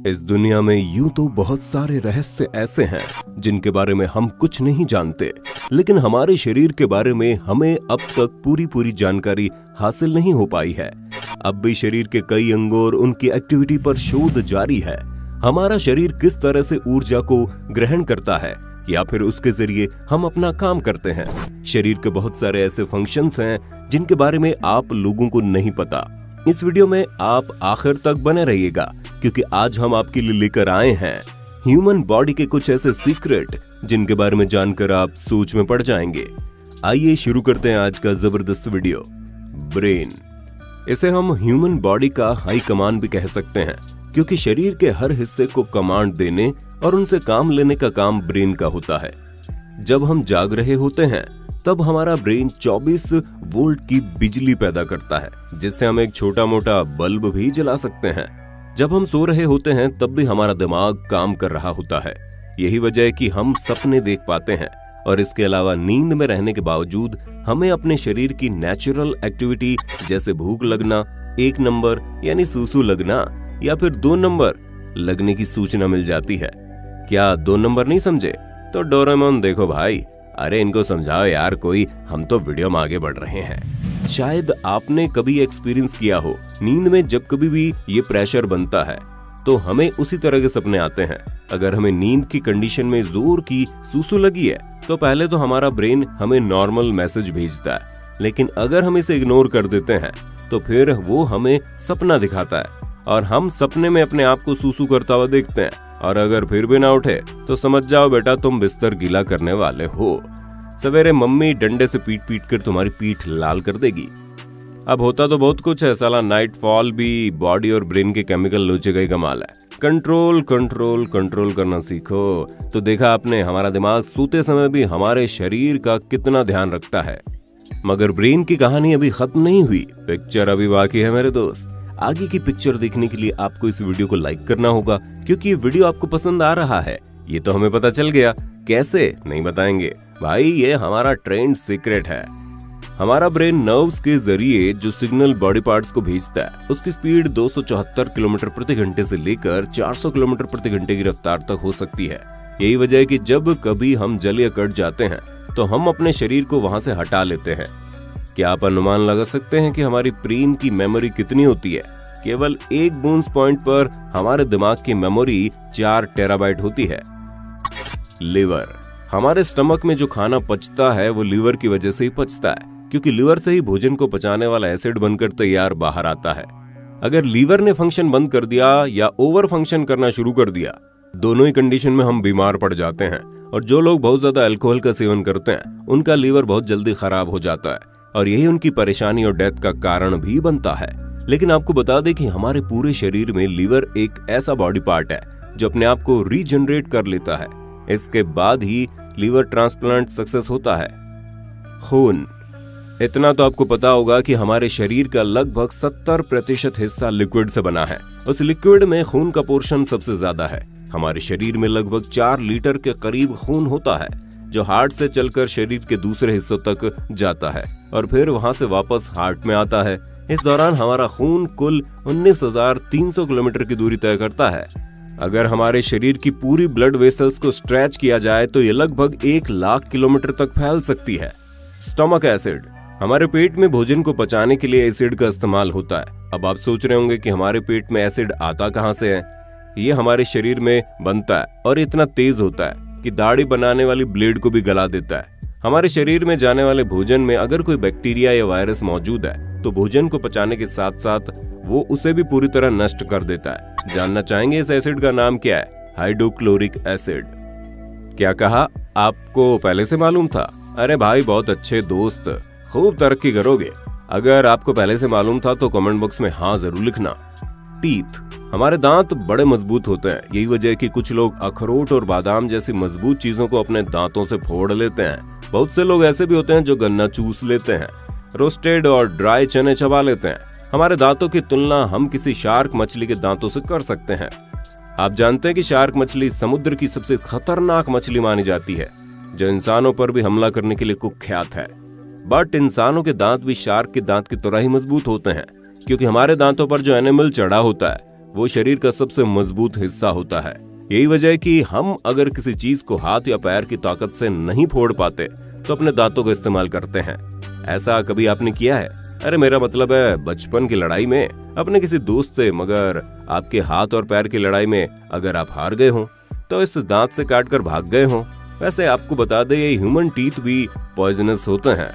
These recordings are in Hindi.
इस दुनिया में यूं तो बहुत सारे रहस्य ऐसे हैं जिनके बारे में हम कुछ नहीं जानते, लेकिन हमारे शरीर के बारे में हमें अब तक पूरी जानकारी हासिल नहीं हो पाई है। अब भी शरीर के कई अंगों और उनकी एक्टिविटी पर शोध जारी है। हमारा शरीर किस तरह से ऊर्जा को ग्रहण करता है या फिर उसके जरिए हम अपना काम करते हैं। शरीर के बहुत सारे ऐसे फंक्शंस हैं जिनके बारे में आप लोगों को नहीं पता। इस वीडियो में आप आखिर तक बने रहिएगा, क्योंकि आज हम आपके लिए लेकर आए हैं ह्यूमन बॉडी के कुछ ऐसे सीक्रेट जिनके बारे में जानकर आप सोच में पड़ जाएंगे। आइए शुरू करते हैं आज का जबरदस्त वीडियो। ब्रेन, इसे हम ह्यूमन बॉडी का हाई कमांड भी कह सकते हैं, क्योंकि शरीर के हर हिस्से को कमांड देने और उनसे काम लेने का काम ब्रेन का होता है। जब हम जाग रहे होते हैं तब हमारा ब्रेन 24 वोल्ट की बिजली पैदा करता है, जिससे हम एक छोटा मोटा बल्ब भी जला सकते हैं। जब हम सो रहे होते हैं तब भी हमारा दिमाग काम कर रहा होता है। यही वजह है कि हम सपने देख पाते हैं, और इसके अलावा नींद में रहने के बावजूद हमें अपने शरीर की नेचुरल एक्टिविटी जैसे भूख लगना, 1 नंबर यानी सूसू लगना या फिर 2 नंबर लगने की सूचना मिल जाती है। क्या 2 नंबर नहीं समझे? तो डोरेमोन देखो भाई, अरे इनको समझाओ यार कोई, हम तो वीडियो में आगे बढ़ रहे हैं। शायद आपने कभी एक्सपीरियंस किया हो, नींद में जब कभी भी ये प्रेशर बनता है तो हमें उसी तरह के सपने आते हैं। अगर हमें नींद की कंडीशन में जोर की सूसू लगी है तो पहले तो हमारा ब्रेन हमें नॉर्मल मैसेज भेजता है, लेकिन अगर हम इसे इग्नोर कर देते हैं तो फिर वो हमें सपना दिखाता है और हम सपने में अपने आप को सूसू करता हुआ देखते हैं। और अगर फिर भी ना उठे तो समझ जाओ बेटा तुम बिस्तर गीला करने वाले हो। सवेरे मम्मी डंडे से पीट कर तुम्हारी पीठ लाल कर देगी। अब होता तो बहुत कुछ है, साला नाइट फॉल भी बॉडी और ब्रेन के केमिकल लोचे का ही कमाल है। कंट्रोल कंट्रोल कंट्रोल करना सीखो। तो देखा आपने, हमारा दिमाग सोते समय भी हमारे शरीर का कितना ध्यान रखता है। मगर ब्रेन की कहानी अभी खत्म नहीं हुई, पिक्चर अभी बाकी है मेरे दोस्त। आगे की पिक्चर देखने के लिए आपको इस वीडियो को लाइक करना होगा, क्योंकि ये वीडियो आपको पसंद आ रहा है, ये तो हमें पता चल गया। कैसे नहीं बताएंगे भाई, ये हमारा ट्रेंड सीक्रेट है। हमारा ब्रेन नर्व्स के जरिए जो सिग्नल बॉडी पार्ट्स को भेजता है, उसकी स्पीड 274 किलोमीटर प्रति घंटे से लेकर 400 किलोमीटर प्रति घंटे की रफ्तार तक हो सकती है। यही वजह है कि जब कभी हम जल या कट जाते हैं तो हम अपने शरीर को वहां से हटा लेते हैं। क्या आप अनुमान लगा सकते हैं कि हमारी ब्रेन की मेमोरी कितनी होती है? केवल 1 बूंस पॉइंट पर हमारे दिमाग की मेमोरी 4 टेराबाइट होती है। लिवर, हमारे स्टमक में जो खाना पचता है वो लिवर की वजह से ही पचता है, क्योंकि लिवर से ही भोजन को पचाने वाला एसिड बनकर तैयार बाहर आता है। अगर लीवर ने फंक्शन बंद कर दिया या ओवर फंक्शन करना शुरू कर दिया, दोनों ही कंडीशन में हम बीमार पड़ जाते हैं। और जो लोग बहुत ज्यादा अल्कोहल का सेवन करते हैं उनका लीवर बहुत जल्दी खराब हो जाता है, और यही उनकी परेशानी और डेथ का कारण भी बनता है। लेकिन आपको बता दें कि हमारे पूरे शरीर में लीवर एक ऐसा बॉडी पार्ट है जो अपने आप को रीजनरेट कर लेता है। इसके बाद ही लीवर ट्रांसप्लांट सक्सेस होता है। खून, इतना तो आपको पता होगा कि हमारे शरीर का लगभग 70% हिस्सा लिक्विड से बना है। उस लिक्विड में खून का पोर्शन सबसे ज्यादा है। हमारे शरीर में लगभग 4 लीटर के करीब खून होता है, जो हार्ट से चलकर शरीर के दूसरे हिस्सों तक जाता है और फिर वहां से वापस हार्ट में आता है। इस दौरान हमारा खून कुल 19,300 किलोमीटर की दूरी तय करता है। अगर हमारे शरीर की पूरी ब्लड वेसल्स को स्ट्रेच किया जाए तो ये लगभग 1 लाख किलोमीटर तक फैल सकती है। स्टमक एसिड, हमारे पेट में भोजन को पचाने के लिए एसिड का इस्तेमाल होता है। अब आप सोच रहे होंगे कि हमारे पेट में एसिड आता कहां से है? ये हमारे शरीर में बनता है और इतना तेज होता है कि दाढ़ी बनाने वाली ब्लेड को भी गला देता है। हमारे शरीर में जाने वाले भोजन में अगर कोई बैक्टीरिया या वायरस मौजूद है तो भोजन को पचाने के साथ साथ वो उसे भी पूरी तरह नष्ट कर देता है। जानना चाहेंगे इस एसिड का नाम क्या है? Hydrochloric acid. क्या कहा? आपको पहले से मालूम था? अरे भाई बहुत अच्छे दोस्त, खूब तरक्की करोगे। अगर आपको पहले से मालूम था तो कमेंट बॉक्स में हाँ जरूर लिखना। टीथ, हमारे दांत बड़े मजबूत होते हैं। यही वजह है कि कुछ लोग अखरोट और बादाम जैसी मजबूत चीजों को अपने दांतों से फोड़ लेते हैं। बहुत से लोग ऐसे भी होते हैं जो गन्ना चूस लेते हैं, रोस्टेड और ड्राई चने चबा लेते हैं। हमारे दांतों की तुलना हम किसी शार्क मछली के दांतों से कर सकते हैं। आप जानते हैं कि शार्क मछली समुद्र की सबसे खतरनाक मछली मानी जाती है, जो इंसानों पर भी हमला करने के लिए कुख्यात है। बट इंसानों के दांत भी शार्क के दांत की तरह ही मजबूत होते हैं, क्योंकि हमारे दांतों पर जो एनिमल चढ़ा होता है वो शरीर का सबसे मजबूत हिस्सा होता है। यही वजह है कि हम अगर किसी चीज को हाथ या पैर की ताकत से नहीं फोड़ पाते तो अपने दांतों का इस्तेमाल करते हैं। ऐसा कभी आपने किया है? अरे मेरा मतलब है बचपन की लड़ाई में अपने किसी दोस्त से, मगर आपके हाथ और पैर की लड़ाई में अगर आप हार गए हो तो इस दांत से काट कर भाग गए हो। वैसे आपको बता दें ये ह्यूमन टीथ भी पॉइजनस होते हैं।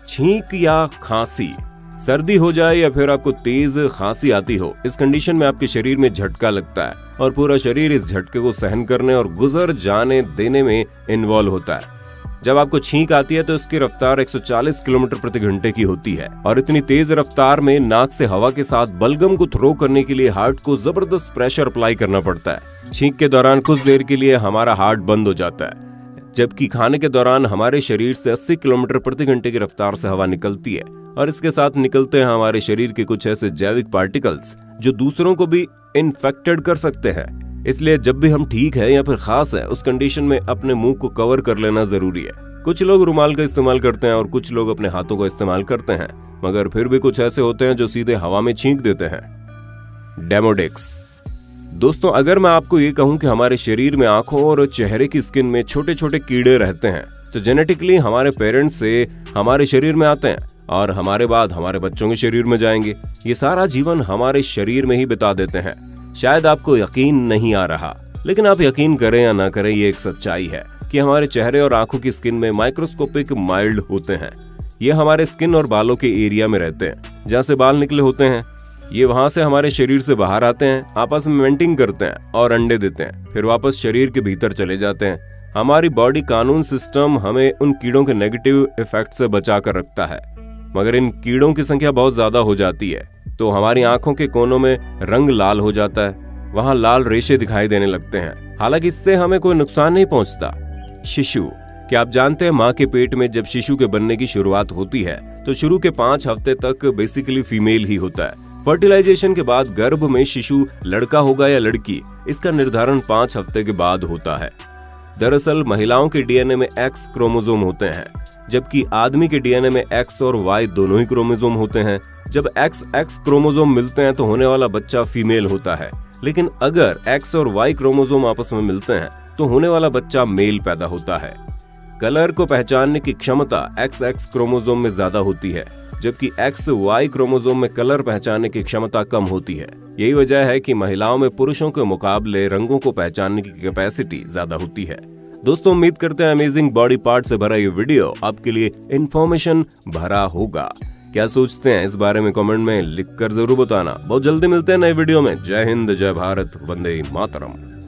छींक या खांसी, सर्दी हो जाए या फिर आपको तेज खांसी आती हो, इस कंडीशन में आपके शरीर में झटका लगता है और पूरा शरीर इस झटके को सहन करने और गुजर जाने देने में इन्वॉल्व होता है। जब आपको छींक आती है तो इसकी रफ्तार 140 किलोमीटर प्रति घंटे की होती है और इतनी तेज रफ्तार में नाक से हवा के साथ बलगम को थ्रो करने के लिए हार्ट को जबरदस्त प्रेशर अप्लाई करना पड़ता है। छींक के दौरान कुछ देर के लिए हमारा हार्ट बंद हो जाता है, जबकि खाने के दौरान हमारे शरीर से 80 किलोमीटर प्रति घंटे की रफ्तार से हवा निकलती है और इसके साथ निकलते हैं हमारे शरीर के कुछ ऐसे जैविक पार्टिकल्स जो दूसरों को भी इन्फेक्टेड कर सकते हैं। इसलिए जब भी हम ठीक है या फिर खास है उस कंडीशन में अपने मुंह को कवर कर लेना जरूरी है। कुछ लोग रुमाल का इस्तेमाल करते हैं और कुछ लोग अपने हाथों का इस्तेमाल करते हैं, मगर फिर भी कुछ ऐसे होते हैं जो सीधे हवा में छींक देते हैं। डेमोडिक्स। दोस्तों, अगर मैं आपको ये कहूं कि हमारे शरीर में आंखों और चेहरे की स्किन में छोटे छोटे कीड़े रहते हैं तो जेनेटिकली हमारे पेरेंट्स से हमारे शरीर में आते हैं और हमारे बाद हमारे बच्चों के शरीर में जाएंगे। ये सारा जीवन हमारे शरीर में ही बिता देते हैं। शायद आपको यकीन नहीं आ रहा, लेकिन आप यकीन करें या ना करें ये एक सच्चाई है कि हमारे चेहरे और आंखों की स्किन में माइक्रोस्कोपिक माइल्ड होते हैं। ये हमारे स्किन और बालों के एरिया में रहते हैं जहाँ से बाल निकले होते हैं। ये वहां से हमारे शरीर से बाहर आते हैं, आपस में मेंटिंग करते हैं और अंडे देते हैं, फिर वापस शरीर के भीतर चले जाते हैं। हमारी बॉडी कानून सिस्टम हमें उन कीड़ों के नेगेटिव इफेक्ट से बचा कर रखता है, मगर इन कीड़ों की संख्या बहुत ज्यादा हो जाती है तो हमारी आंखों के कोनों में रंग लाल हो जाता है, वहां लाल रेशे दिखाई देने लगते हैं। हालांकि इससे हमें कोई नुकसान नहीं पहुंचता। शिशु, क्या आप जानते हैं माँ के पेट में जब शिशु के बनने की शुरुआत होती है तो शुरू के 5 हफ्ते तक बेसिकली फीमेल ही होता है। फर्टिलाइजेशन के बाद गर्भ में शिशु लड़का होगा या लड़की, इसका निर्धारण 5 हफ्ते के बाद होता है। दरअसल महिलाओं के डीएनए में एक्स क्रोमोसोम होते हैं, जबकि आदमी के डीएनए में एक्स और वाई दोनों ही क्रोमोसोम होते हैं। जब एक्स क्रोमोसोम मिलते हैं तो होने वाला बच्चा फीमेल होता है, लेकिन अगर एक्स और वाई क्रोमोसोम आपस में मिलते हैं तो होने वाला बच्चा मेल पैदा होता है। कलर को पहचानने की क्षमता एक्स क्रोमोसोम में ज्यादा होती है, जबकि एक्स वाई क्रोमोसोम में कलर पहचानने की क्षमता कम होती है। यही वजह है कि महिलाओं में पुरुषों के मुकाबले रंगों को पहचानने की कैपेसिटी ज्यादा होती है। दोस्तों, उम्मीद करते हैं अमेजिंग बॉडी पार्ट से भरा ये वीडियो आपके लिए इंफॉर्मेशन भरा होगा। क्या सोचते हैं इस बारे में कमेंट में लिखकर जरूर बताना। बहुत जल्दी मिलते हैं नए वीडियो में। जय हिंद, जय भारत, वंदे मातरम।